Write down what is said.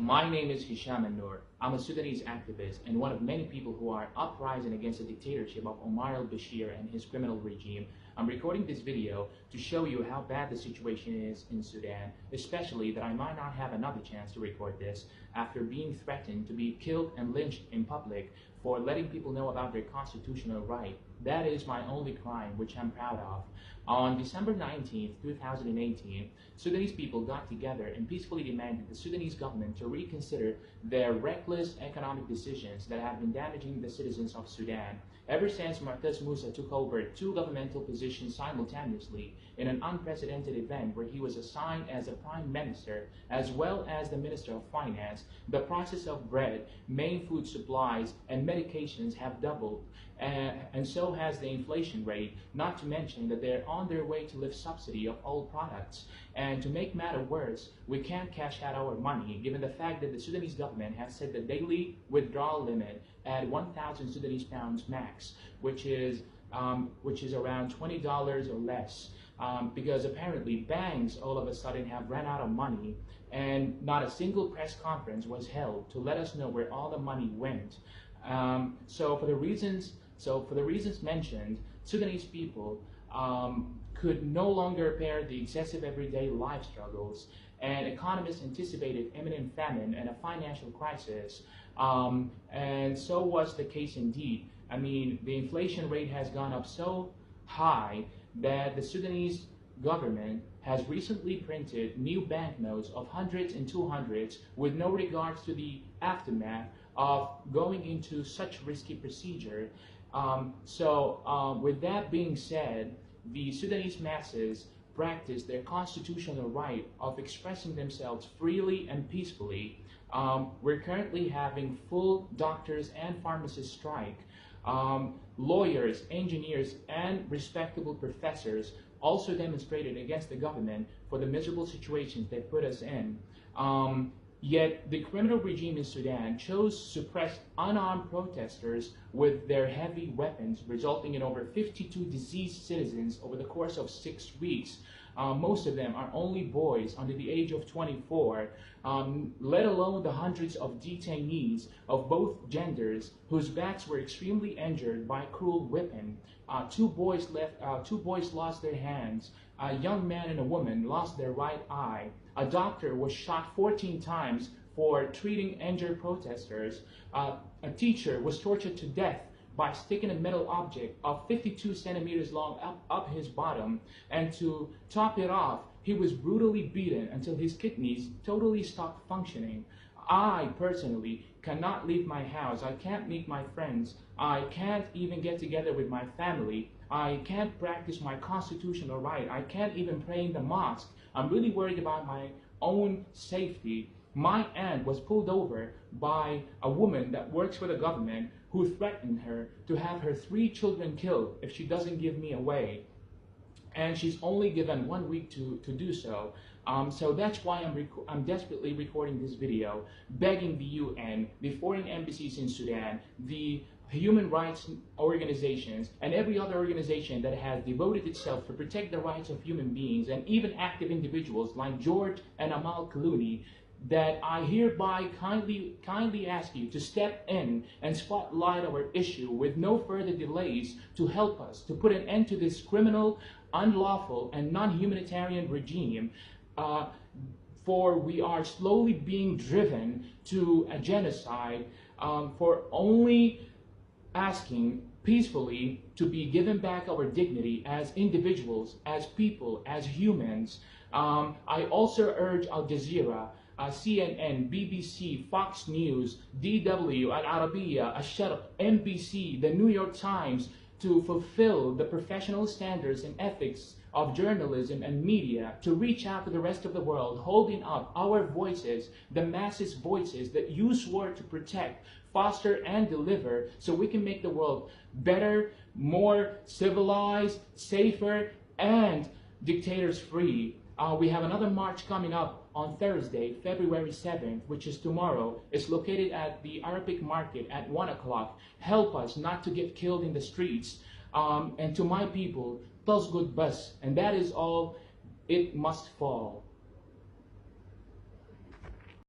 My name is Hisham An-Noor. I'm a Sudanese activist and one of many people who are uprising against the dictatorship of Omar al-Bashir and his criminal regime. I'm recording this video to show you how bad the situation is in Sudan, especially that I might not have another chance to record this after being threatened to be killed and lynched in public for letting people know about their constitutional right. That is my only crime, which I'm proud of. On December 19, 2018, Sudanese people got together and peacefully demanded the Sudanese government to reconsider their reckless economic decisions that have been damaging the citizens of Sudan. Ever since Mu'taz Musa took over two governmental positions simultaneously in an unprecedented event where he was assigned as a prime minister as well as the minister of finance, the prices of bread, main food supplies, and medications have doubled, and so has the inflation rate, not to mention that they're on their way to lift subsidy of all products. And to make matter worse, we can't cash out our money given the fact that the Sudanese government has set the daily withdrawal limit at 1,000 Sudanese pounds max, which is around $20 or less, because apparently banks all of a sudden have ran out of money and not a single press conference was held to let us know where all the money went. So for the reasons mentioned, Sudanese people could no longer bear the excessive everyday life struggles, and economists anticipated imminent famine and a financial crisis, and so was the case indeed. I mean, the inflation rate has gone up so high that the Sudanese government has recently printed new banknotes of hundreds and 200s with no regards to the aftermath of going into such risky procedure. With that being said, the Sudanese masses practice their constitutional right of expressing themselves freely and peacefully. We're currently having full doctors and pharmacists strike. Lawyers, engineers, and respectable professors also demonstrated against the government for the miserable situations they put us in. Yet the criminal regime in Sudan chose to suppress unarmed protesters with their heavy weapons, resulting in over 52 deceased citizens over the course of 6 weeks. Most of them are only boys under the age of 24, let alone the hundreds of detainees of both genders whose backs were extremely injured by cruel whipping. Two boys lost their hands. A young man and a woman lost their right eye. A doctor was shot 14 times for treating injured protesters. A teacher was tortured to death by sticking a metal object of 52 centimeters long up his bottom, and to top it off, he was brutally beaten until his kidneys totally stopped functioning. I personally cannot leave my house. I can't meet my friends. I can't even get together with my family. I can't practice my constitutional right. I can't even pray in the mosque. I'm really worried about my own safety. My aunt was pulled over by a woman that works for the government who threatened her to have her 3 children killed if she doesn't give me away. And she's only given 1 week to do so. So that's why I'm desperately recording this video, begging the UN, the foreign embassies in Sudan, the human rights organizations, and every other organization that has devoted itself to protect the rights of human beings, and even active individuals like George and Amal Clooney, that I hereby kindly ask you to step in and spotlight our issue with no further delays to help us to put an end to this criminal, unlawful, and non-humanitarian regime. For we are slowly being driven to a genocide for only asking peacefully to be given back our dignity as individuals, as people, as humans. I also urge Al Jazeera, CNN, BBC, Fox News, DW, Al Arabiya, Al Sharq, NBC, the New York Times to fulfill the professional standards and ethics of journalism and media, to reach out to the rest of the world, holding up our voices, the masses' voices that you swore to protect, foster, and deliver, so we can make the world better, more civilized, safer, and dictators-free. We have another march coming up on Thursday, February 7th, which is tomorrow. It's located at the Arabic Market at 1 o'clock. Help us not to get killed in the streets. And to my people, tasgud bas, and that is all, it must fall.